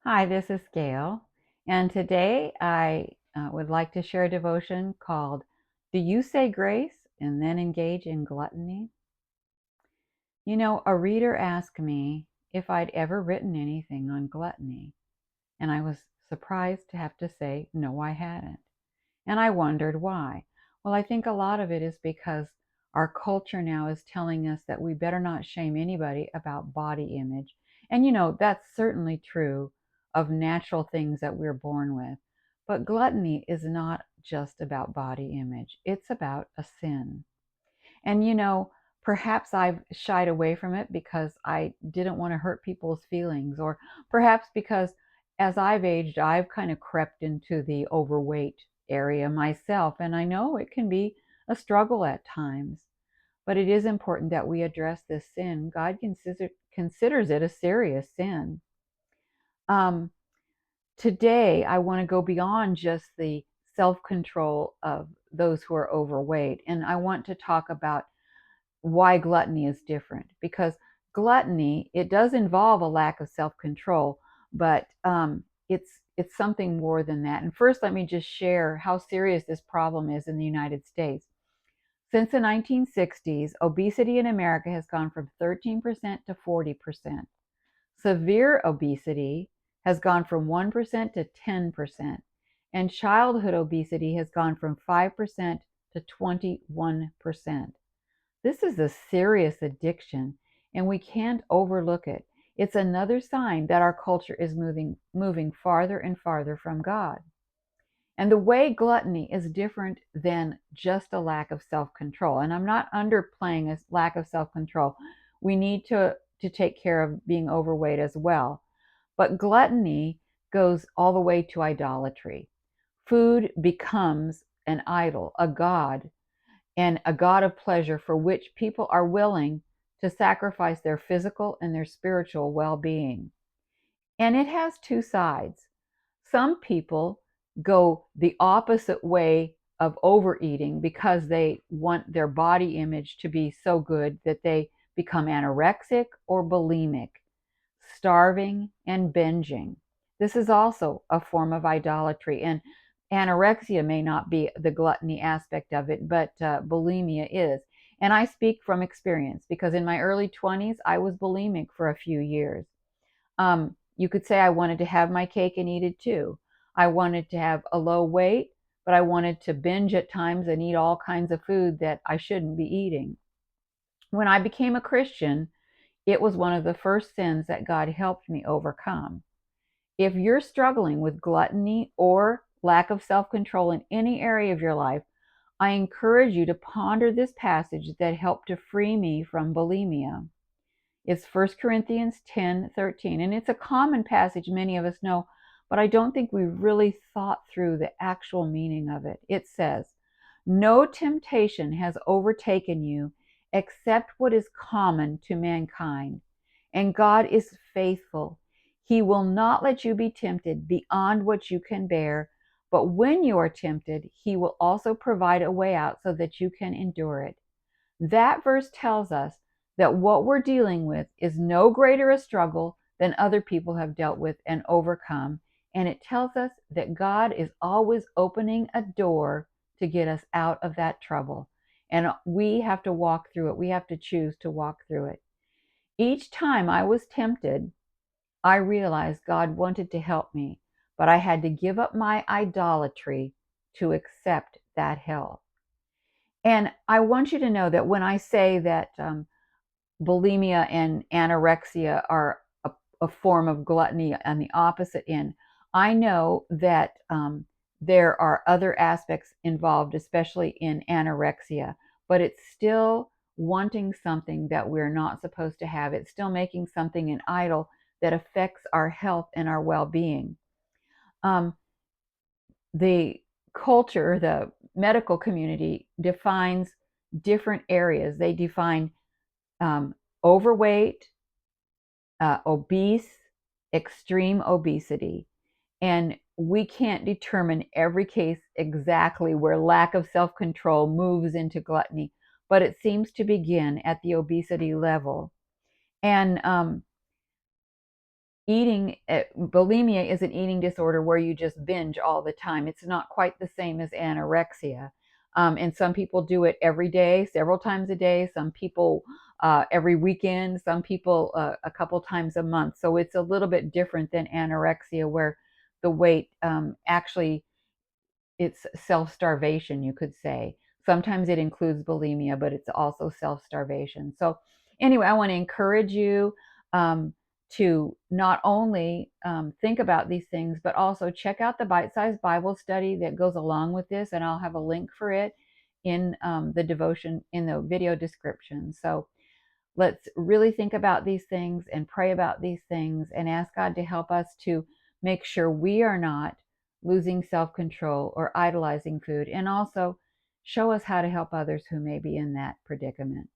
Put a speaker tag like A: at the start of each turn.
A: Hi, this is Gail, and today I would like to share a devotion called Do You Say Grace and Then Engage in Gluttony? You know, a reader asked me if I'd ever written anything on gluttony, and I was surprised to have to say no, I hadn't. And I wondered why. Well, I think a lot of it is because our culture now is telling us that we better not shame anybody about body image. And that's certainly true of natural things that we're born with. But gluttony is not just about body image, it's about a sin. And perhaps I've shied away from it because I didn't want to hurt people's feelings, or perhaps because as I've aged, I've kind of crept into the overweight area myself. And I know it can be a struggle at times, but it is important that we address this sin. God considers it a serious sin. Um, Today, I want to go beyond just the self control of those who are overweight, and I want to talk about why gluttony is different, because gluttony, it does involve a lack of self-control, but it's something more than that. And first, let me just share how serious this problem is in the United States. Since the 1960s, obesity in America has gone from 13% to 40%. Severe obesity has gone from 1% to 10%, and childhood obesity has gone from 5% to 21%. This is a serious addiction, and we can't overlook it. It's another sign that our culture is moving farther and farther from God. And the way gluttony is different than just a lack of self-control. And I'm not underplaying a lack of self-control. We need to take care of being overweight as well. But gluttony goes all the way to idolatry. Food becomes an idol, a god, and a God of pleasure for which people are willing to sacrifice their physical and their spiritual well being. And it has two sides. Some people go the opposite way of overeating because they want their body image to be so good that they become anorexic or bulimic, starving and binging. This is also a form of idolatry. And anorexia may not be the gluttony aspect of it, but bulimia is. And I speak from experience because in my early 20s, I was bulimic for a few years. You could say I wanted to have my cake and eat it too. I wanted to have a low weight, but I wanted to binge at times and eat all kinds of food that I shouldn't be eating. When I became a Christian, it was one of the first sins that God helped me overcome. If you're struggling with gluttony or lack of self control in any area of your life, I encourage you to ponder this passage that helped to free me from bulimia. It's 1 Corinthians 10:13, and it's a common passage many of us know, but I don't think we really thought through the actual meaning of it. It says, "No temptation has overtaken you except what is common to mankind, and God is faithful. He will not let you be tempted beyond what you can bear, but when you are tempted, He will also provide a way out so that you can endure it." That verse tells us that what we're dealing with is no greater a struggle than other people have dealt with and overcome. And it tells us that God is always opening a door to get us out of that trouble. And we have to walk through it. We have to choose to walk through it. Each time I was tempted, I realized God wanted to help me, but I had to give up my idolatry to accept that help. And I want you to know that when I say that bulimia and anorexia are a form of gluttony on the opposite end, I know that there are other aspects involved, especially in anorexia, but it's still wanting something that we're not supposed to have. It's still making something an idol that affects our health and our well being. Um, the culture, the medical community defines different areas. They define overweight, obese, extreme obesity. And we can't determine every case exactly where lack of self control moves into gluttony, but it seems to begin at the obesity level. And bulimia is an eating disorder where you just binge all the time. It's not quite the same as anorexia. And some people do it every day, several times a day. Some people every weekend. Some people a couple times a month. So it's a little bit different than anorexia, where the weight actually, it's self-starvation, you could say. Sometimes it includes bulimia, but it's also self-starvation. So anyway, I want to encourage you um, to not only think about these things, but also check out the bite-sized Bible study that goes along with this, and I'll have a link for it in the devotion in the video description. So let's really think about these things and pray about these things and ask God to help us to make sure we are not losing self-control or idolizing food, and also show us how to help others who may be in that predicament.